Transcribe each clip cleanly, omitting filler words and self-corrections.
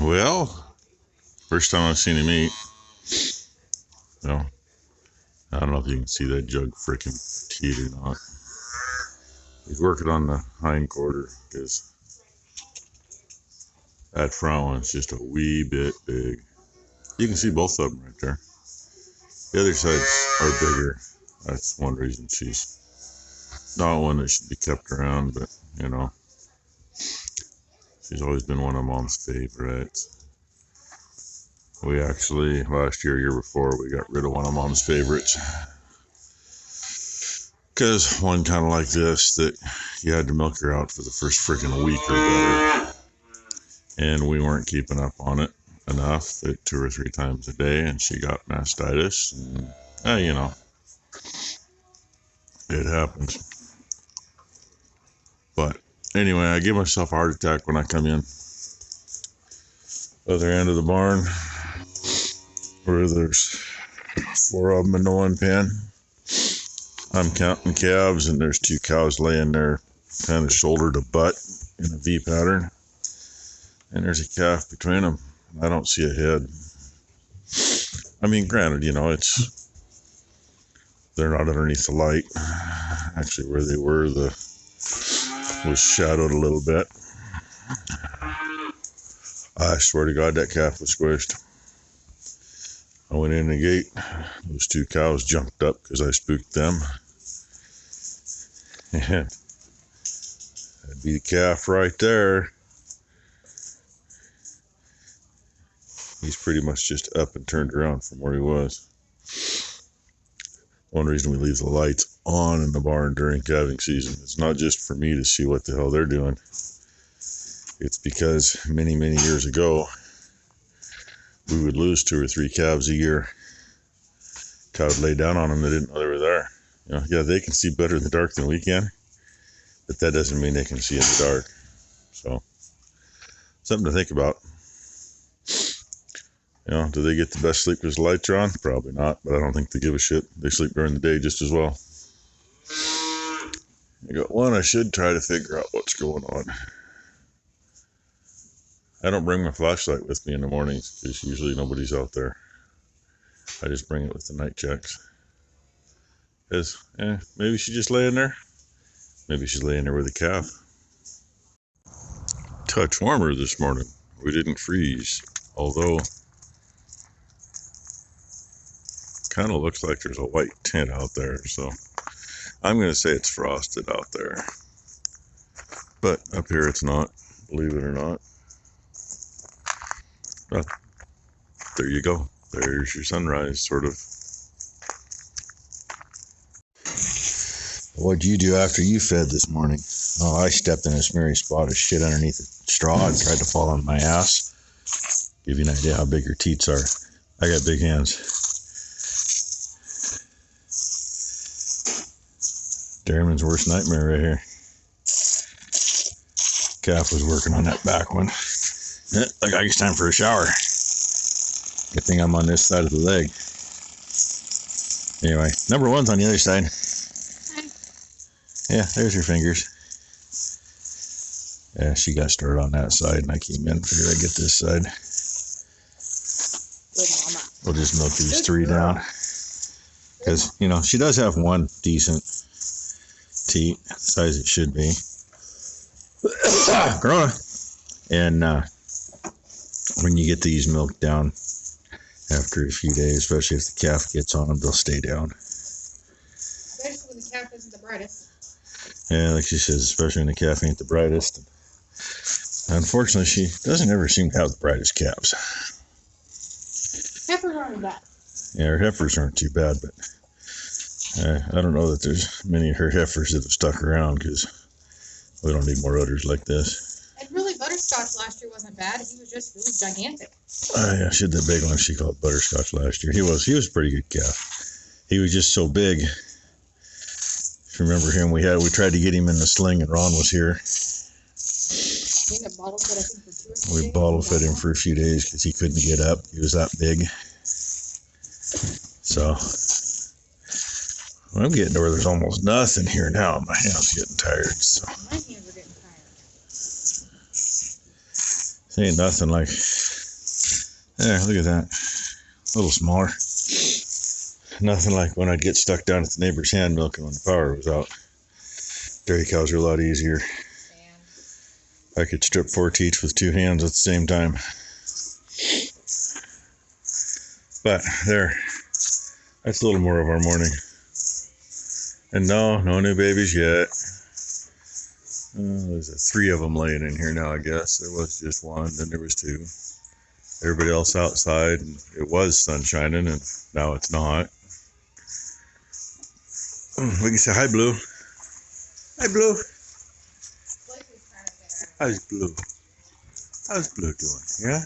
Well, first time I've seen him eat. No, I don't know if you can see that jug freaking teat or not. He's working on the hind quarter because that front one's just a wee bit big. You can see both of them right there. The other sides are bigger. That's one reason she's not one that should be kept around, but you know, she's always been one of Mom's favorites. We actually, last year before, we got rid of one of Mom's favorites. Because one kind of like this, that you had to milk her out for the first freaking week or better. And we weren't keeping up on it enough, that 2 or 3 times a day, and she got mastitis. And, you know, it happens. But anyway, I give myself a heart attack when I come in. Other end of the barn, where there's 4 of them in the one pen. I'm counting calves, and there's 2 cows laying there kind of shoulder to butt in a V pattern. And there's a calf between them. I don't see a head. I mean, granted, you know, they're not underneath the light. Actually, where they were, was shadowed a little bit. I swear to God, that calf was squished. I went in the gate. Those 2 cows jumped up because I spooked them. And that'd be the calf right there. He's pretty much just up and turned around from where he was. One reason we leave the lights on in the barn during calving season, it's not just for me to see what the hell they're doing. It's because many, many years ago, we would lose 2 or 3 calves a year. Cow would lay down on them, they didn't know they were there. You know, yeah, they can see better in the dark than we can, but that doesn't mean they can see in the dark. So, something to think about. You know, do they get the best sleep because the lights are on? Probably not, but I don't think they give a shit. They sleep during the day just as well. I got one I should try to figure out what's going on. I don't bring my flashlight with me in the mornings because usually nobody's out there. I just bring it with the night checks. Because, maybe she's just laying there. Maybe she's laying there with a calf. Touch warmer this morning. We didn't freeze, although kind of looks like there's a white tint out there, so I'm going to say it's frosted out there. But up here it's not, believe it or not. Well, there you go. There's your sunrise, sort of. What'd you do after you fed this morning? Oh, I stepped in a smeary spot of shit underneath the straw and tried to fall on my ass. Give you an idea how big your teats are. I got big hands. Dairyman's worst nightmare right here. Calf was working on that back one. Look, it's time for a shower. Good thing I'm on this side of the leg. Anyway, number 1's on the other side. Yeah, there's your fingers. Yeah, she got started on that side, and I came in, figured I'd get this side. Good mama. We'll just milk these 3 down. Because, you know, she does have one decent teat, the size it should be. Corona. And when you get these milked down after a few days, especially if the calf gets on them, they'll stay down. Especially when the calf isn't the brightest. Yeah, like she says, especially when the calf ain't the brightest. Unfortunately, she doesn't ever seem to have the brightest calves. Heifers aren't bad. Yeah, her heifers aren't too bad, but I don't know that there's many of her heifers that have stuck around because we don't need more udders like this. And really, Butterscotch last year wasn't bad. He was gigantic. Yeah, she had the big one she called Butterscotch last year. He was a pretty good calf. He was just so big. If you remember him, we tried to get him in the sling, and Ron was here. We bottle fed him for a few days because he couldn't get up. He was that big. So I'm getting to where there's almost nothing here now. My hand's getting tired. So My hands are getting tired. it ain't nothing like There, look at that. A little smaller. Nothing like when I'd get stuck down at the neighbor's hand milking when the power was out. Dairy cows are a lot easier. I could strip 4 teats with 2 hands at the same time. But there, that's a little more of our morning. And no new babies yet. There's 3 of them laying in here now, I guess. There was just 1, then there was 2. Everybody else outside, and it was sun shining, and now it's not. We can say hi, Blue. Hi, Blue. How's Blue? How's Blue doing? Yeah?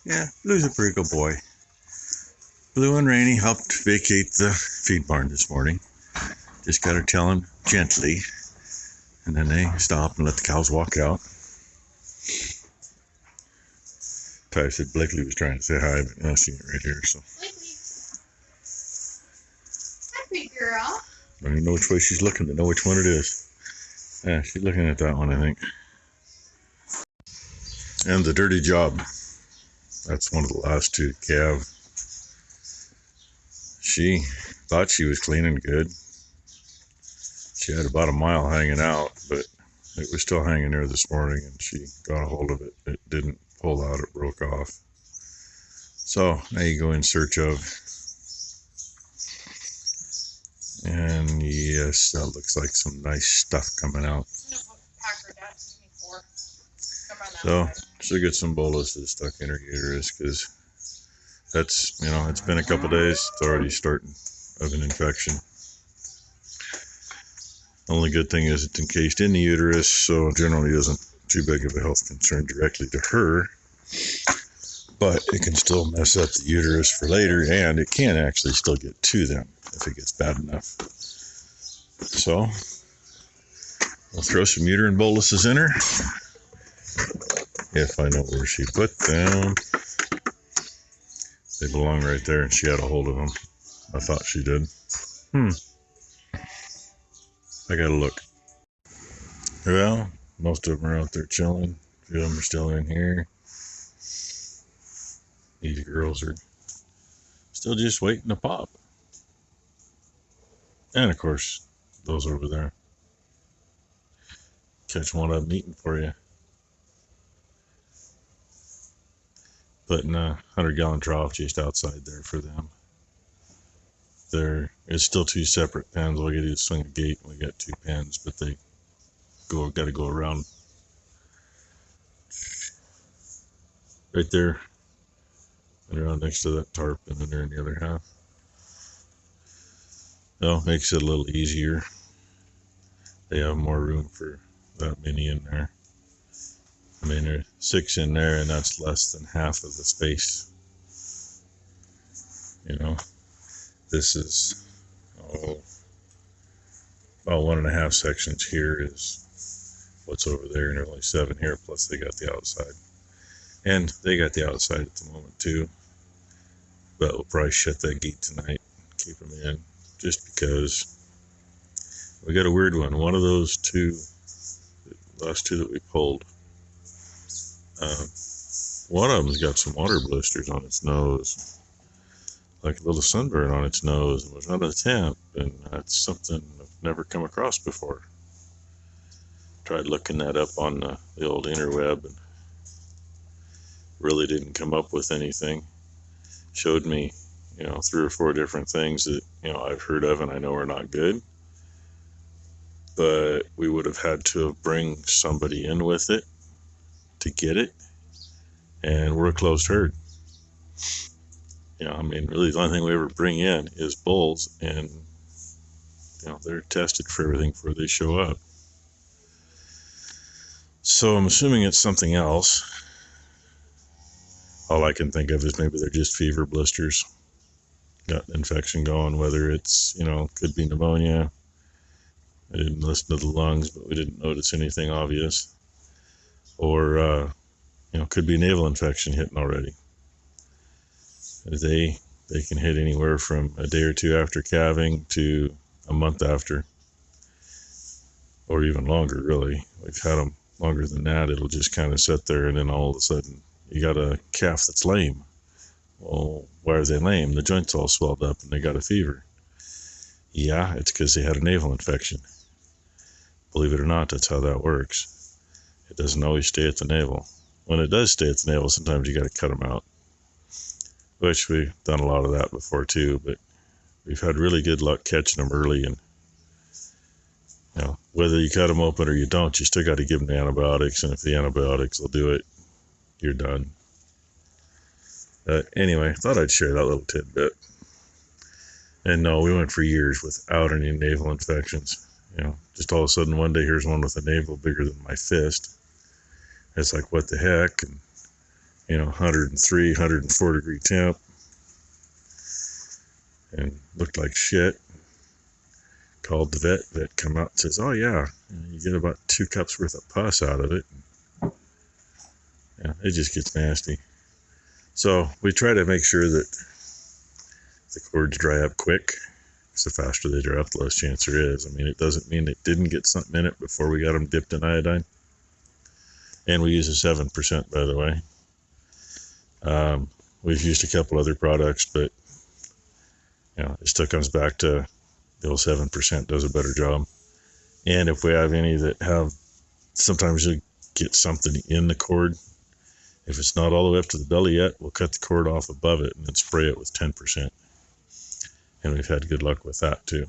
Yeah, Blue's a pretty good boy. Blue and Rainy helped vacate the feed barn this morning. Just got to tell them gently, and then they stop and let the cows walk out. Ty said Blakely was trying to say hi, but now she ain't right here, so. Blakely. Hi, pretty girl. I don't even know which way she's looking to know which one it is. Yeah, she's looking at that one, I think. And the dirty job. That's one of the last 2 calves. She thought she was clean and good. She had about a mile hanging out, but it was still hanging there this morning, and she got a hold of it. It didn't pull out, it broke off. So now you go in search of, and yes, that looks like some nice stuff coming out. So she'll get some boluses stuck in her uterus, because that's, it's been a couple days. It's already starting of an infection. Only good thing is it's encased in the uterus, so generally isn't too big of a health concern directly to her. But it can still mess up the uterus for later, and it can actually still get to them if it gets bad enough. So we'll throw some uterine boluses in her, if I know where she put them. They belong right there, and she had a hold of them. I thought she did. I gotta look. Well, most of them are out there chilling. A few of them are still in here. These girls are still just waiting to pop. And of course, those over there. Catch one of them eating for you. Putting a 100-gallon trough just outside there for them. It's still 2 separate pens. All we gotta do is swing a gate, and we got 2 pens, but they gotta go around right there and around next to that tarp, and then they're in the other half. So makes it a little easier. They have more room for that many in there. I mean, there's 6 in there, and that's less than half of the space. This is about 1.5 sections here is what's over there, and there's only 7 here, plus they got the outside. And they got the outside at the moment too, but we'll probably shut that gate tonight, keep them in, just because we got a weird one. One of those 2, the last 2 that we pulled, one of them's got some water blisters on its nose, like a little sunburn on its nose, and was not a temp, and that's something I've never come across before. Tried looking that up on the old interweb, and really didn't come up with anything. Showed me, 3 or 4 different things that, I've heard of and I know are not good. But we would have had to bring somebody in with it to get it. And we're a closed herd. Really the only thing we ever bring in is bulls, and, they're tested for everything before they show up. So I'm assuming it's something else. All I can think of is maybe they're just fever blisters. Got an infection going, whether it's, could be pneumonia. I didn't listen to the lungs, but we didn't notice anything obvious. Or, could be naval infection hitting already. They can hit anywhere from a day or 2 after calving to a month after, or even longer, really. We've had them longer than that. It'll just kind of sit there, and then all of a sudden, you got a calf that's lame. Well, why are they lame? The joint's all swelled up and they got a fever. Yeah, it's because they had a navel infection. Believe it or not, that's how that works. It doesn't always stay at the navel. When it does stay at the navel, sometimes you got to cut them out, which we've done a lot of that before too, but we've had really good luck catching them early. And you know, whether you cut them open or you don't, you still got to give them the antibiotics, and if the antibiotics will do it, you're done. Anyway, I thought I'd share that little tidbit. And no, we went for years without any navel infections. You know, just all of a sudden one day here's one with a navel bigger than my fist. It's like, what the heck? And you know, 103, 104 degree temp, and looked like shit. Called the vet. Vet come out and says, "Oh yeah, you get about 2 cups worth of pus out of it." Yeah, it just gets nasty. So we try to make sure that the cords dry up quick. Because the faster they dry up, the less chance there is. I mean, it doesn't mean it didn't get something in it before we got them dipped in iodine. And we use a 7%, by the way. We've used a couple other products, but you know, it still comes back to the old 7% does a better job. And if we have any that have, sometimes you get something in the cord. If it's not all the way up to the belly yet, we'll cut the cord off above it and then spray it with 10%. And we've had good luck with that too.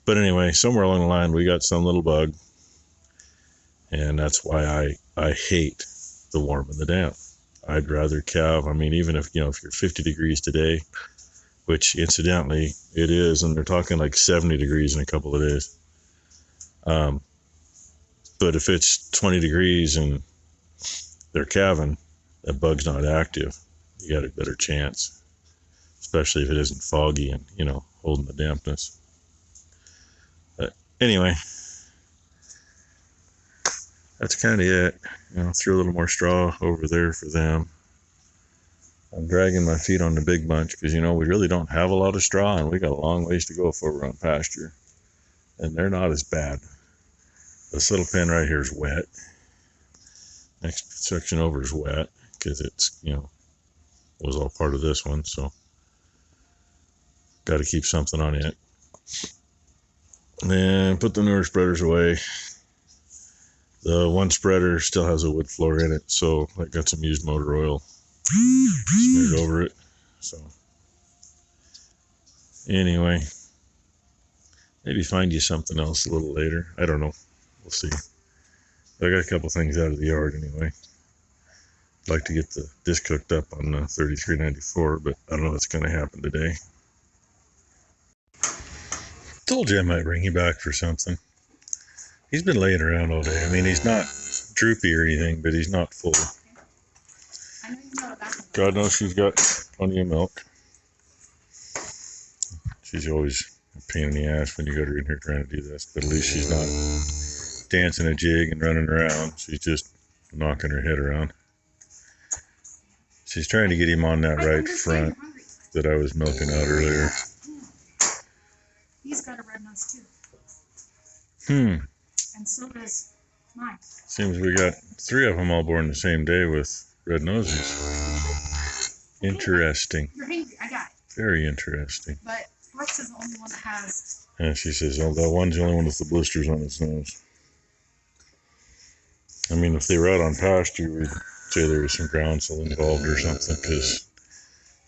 But anyway, somewhere along the line, we got some little bug. And that's why I hate the warm and the damp. I'd rather calve. I mean, even if, you know, if you're 50 degrees today, which incidentally it is, and they're talking like 70 degrees in a couple of days. But if it's 20 degrees and they're calving, that bug's not active, you got a better chance, especially if it isn't foggy and, you know, holding the dampness. But anyway, that's kind of it. You know, threw a little more straw over there for them. I'm dragging my feet on the big bunch because, you know, we really don't have a lot of straw and we got a long ways to go before we're on pasture. And they're not as bad. This little pen right here is wet. Next section over is wet because it's, you know, was all part of this one. So got to keep something on it. And put the newer spreaders away. The one spreader still has a wood floor in it, so I got some used motor oil smeared over it. So anyway, maybe find you something else a little later. I don't know. We'll see. I got a couple things out of the yard anyway. I'd like to get the disc hooked up on the 3394, but I don't know if it's going to happen today. Told you I might bring you back for something. He's been laying around all day. I mean, he's not droopy or anything, but he's not full. God knows she's got plenty of milk. She's always a pain in the ass when you got her in here trying to do this, but at least she's not dancing a jig and running around. She's just knocking her head around. She's trying to get him on that right front that I was milking out earlier. He's got a red nose too. And so does mine. Seems we got 3 of them all born the same day with red noses. Interesting. You're hungry. I got it. Very interesting. But Flex is the only one that has. And she says, oh, that one's the only one with the blisters on its nose. I mean, if they were out on pasture, we'd say there was some groundsel involved or something, because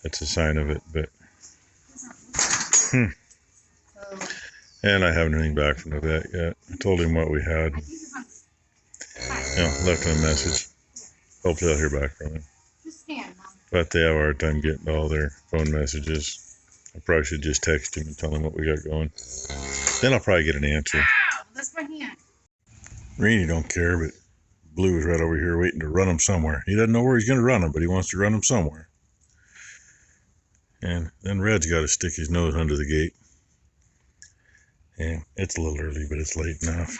that's a sign of it. But and I haven't anything back from the vet yet. I told him what we had. Left him a message. Hopefully I'll hear back from him. But they have a hard time getting all their phone messages. I probably should just text him and tell him what we got going. Then I'll probably get an answer. Ow, that's my hand. Rainy don't care, but Blue is right over here waiting to run him somewhere. He doesn't know where he's going to run him, but he wants to run him somewhere. And then Red's got to stick his nose under the gate. And it's a little early, but it's late enough.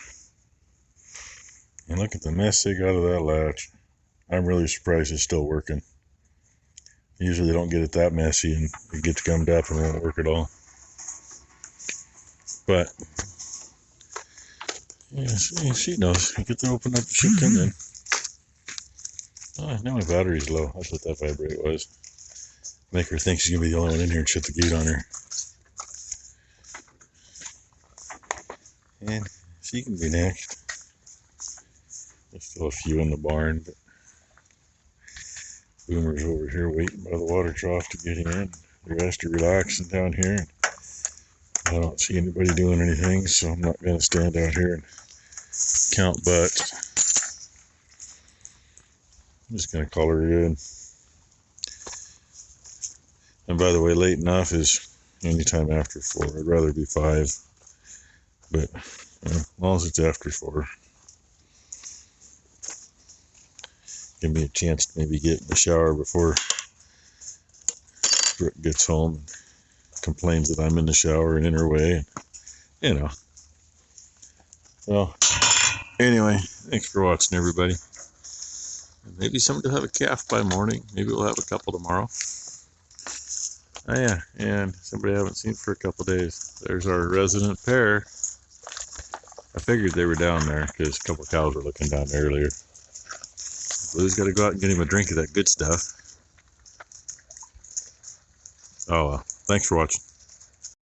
And look at the mess they got of that latch. I'm really surprised it's still working. Usually they don't get it that messy and it gets gummed up and won't work at all. But yeah, she knows. You get to open up, she'll come in. Oh, now my battery's low. That's what that vibrate was. Make her think she's gonna be the only one in here and shut the gate on her. And she can be next. There's still a few in the barn, but Boomer's over here waiting by the water trough to get in. The rest are relaxing down here. I don't see anybody doing anything, so I'm not gonna stand out here and count butts. I'm just gonna call her good. And by the way, late enough is anytime after 4. I'd rather be 5, but as long as it's after 4. Give me a chance to maybe get in the shower before Brooke gets home and complains that I'm in the shower and in her way. You know. Well, anyway, thanks for watching, everybody. Maybe somebody will have a calf by morning. Maybe we'll have a couple tomorrow. Oh yeah, and somebody I haven't seen for a couple days. There's our resident pair. I figured they were down there because a couple cows were looking down there earlier. Blue's got to go out and get him a drink of that good stuff. Oh well, thanks for watching.